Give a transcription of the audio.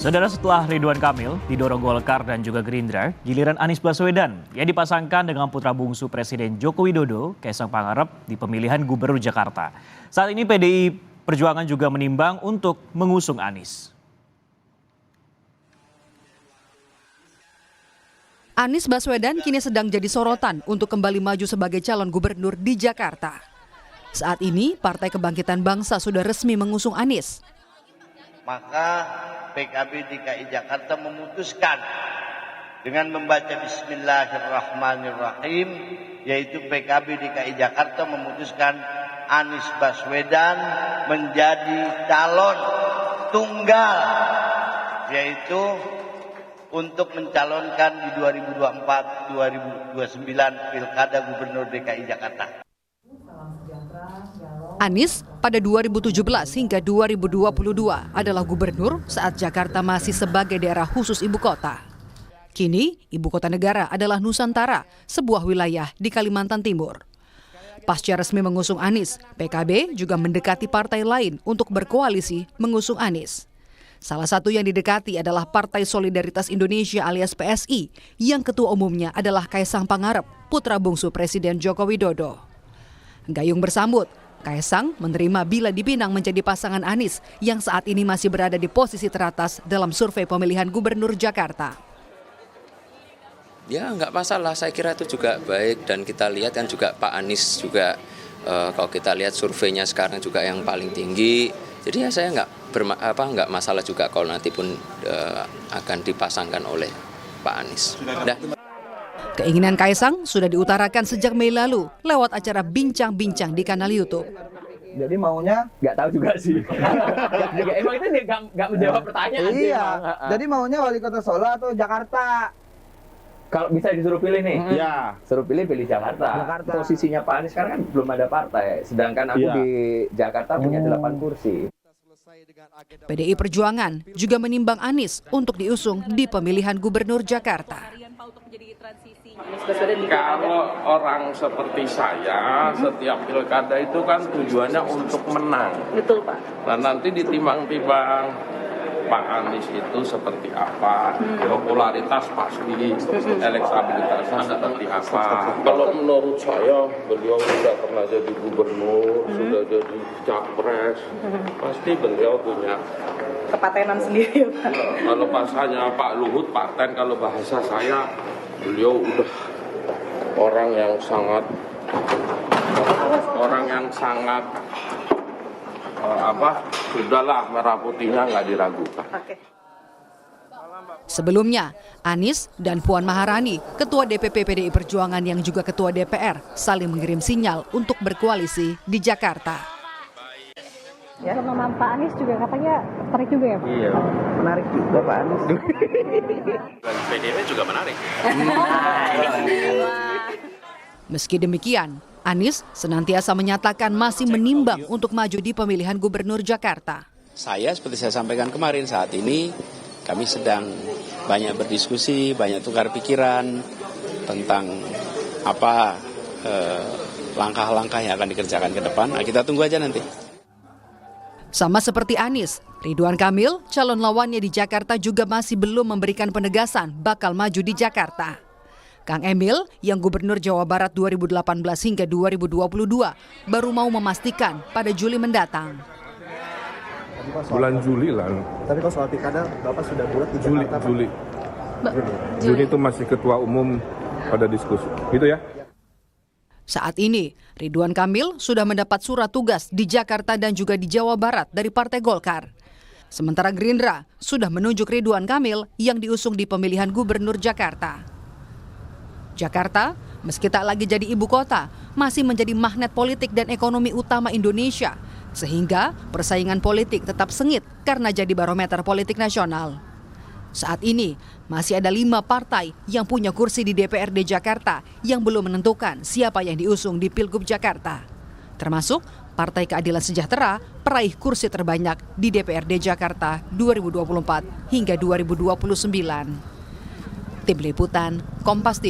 Saudara, setelah Ridwan Kamil didorong Golkar dan juga Gerindra, giliran Anies Baswedan yang dipasangkan dengan putra bungsu Presiden Joko Widodo, Kaisang Pangarep, di pemilihan Gubernur Jakarta. Saat ini PDI Perjuangan juga menimbang untuk mengusung Anies. Anies Baswedan kini sedang jadi sorotan untuk kembali maju sebagai calon gubernur di Jakarta. Saat ini, Partai Kebangkitan Bangsa sudah resmi mengusung Anies. Maka PKB DKI Jakarta memutuskan dengan membaca Bismillahirrahmanirrahim, yaitu PKB DKI Jakarta memutuskan Anies Baswedan menjadi calon tunggal, yaitu untuk mencalonkan di 2024-2029 Pilkada Gubernur DKI Jakarta. Anies pada 2017 hingga 2022 adalah gubernur saat Jakarta masih sebagai daerah khusus ibu kota. Kini, ibu kota negara adalah Nusantara, sebuah wilayah di Kalimantan Timur. Pasca resmi mengusung Anies, PKB juga mendekati partai lain untuk berkoalisi mengusung Anies. Salah satu yang didekati adalah Partai Solidaritas Indonesia alias PSI, yang ketua umumnya adalah Kaisang Pangarep, putra bungsu Presiden Joko Widodo. Gayung bersambut, Kaisang menerima bila dipinang menjadi pasangan Anies yang saat ini masih berada di posisi teratas dalam survei pemilihan Gubernur Jakarta. Ya nggak masalah, saya kira itu juga baik, dan kita lihat kan juga Pak Anies juga kalau kita lihat surveinya sekarang juga yang paling tinggi. Jadi ya saya nggak masalah juga kalau nanti pun akan dipasangkan oleh Pak Anies. Keinginan Kaisang sudah diutarakan sejak Mei lalu lewat acara Bincang-Bincang di kanal YouTube. Jadi maunya nggak tahu juga sih. Emang itu nggak menjawab pertanyaan. Iya. Jadi maunya wali kota Solo atau Jakarta? Kalau bisa disuruh pilih nih, Ya. suruh pilih Jakarta. Posisinya Pak Anies sekarang kan belum ada partai, sedangkan aku di Jakarta punya 8 kursi. PDI Perjuangan juga menimbang Anies untuk diusung di pemilihan Gubernur Jakarta. Kalau orang seperti saya, setiap pilkada itu kan tujuannya untuk menang. Betul, Pak. Nah, nanti ditimbang-timbang Pak Anies itu seperti apa, popularitas pasti, elektabilitasnya seperti apa. Kalau menurut saya, beliau sudah pernah jadi gubernur, sudah jadi capres, pasti beliau punya Kepatenan sendiri, Pak. Kalau bahasanya Pak Luhut, paten. Kalau bahasa saya, beliau udah orang yang sangat sudahlah, merah putihnya nggak diragukan. Sebelumnya, Anies dan Puan Maharani, Ketua DPP PDI Perjuangan yang juga Ketua DPR, saling mengirim sinyal untuk berkoalisi di Jakarta. Ya, nama Pak Anies juga katanya tertarik juga ya, Pak? Iya, menarik juga Pak Anies. PDIP juga menarik. Meski demikian, Anies senantiasa menyatakan masih menimbang untuk maju di pemilihan Gubernur Jakarta. Saya seperti saya sampaikan kemarin, saat ini kami sedang banyak berdiskusi, banyak tukar pikiran tentang apa langkah-langkah yang akan dikerjakan ke depan. Nah, kita tunggu aja nanti. Sama seperti Anies, Ridwan Kamil, calon lawannya di Jakarta juga masih belum memberikan penegasan bakal maju di Jakarta. Kang Emil, yang Gubernur Jawa Barat 2018 hingga 2022, baru mau memastikan pada Juli mendatang. Bulan Juli lah. Tapi kalau soal pilkada, Bapak sudah bulat di Jakarta, Pak? Juli itu masih ketua umum pada diskusi. Gitu ya? Saat ini, Ridwan Kamil sudah mendapat surat tugas di Jakarta dan juga di Jawa Barat dari Partai Golkar. Sementara Gerindra sudah menunjuk Ridwan Kamil yang diusung di pemilihan Gubernur Jakarta. Jakarta, meski tak lagi jadi ibu kota, masih menjadi magnet politik dan ekonomi utama Indonesia, sehingga persaingan politik tetap sengit karena jadi barometer politik nasional. Saat ini, masih ada 5 partai yang punya kursi di DPRD Jakarta yang belum menentukan siapa yang diusung di Pilgub Jakarta. Termasuk Partai Keadilan Sejahtera peraih kursi terbanyak di DPRD Jakarta 2024 hingga 2029. Tim Liputan, Kompas TV.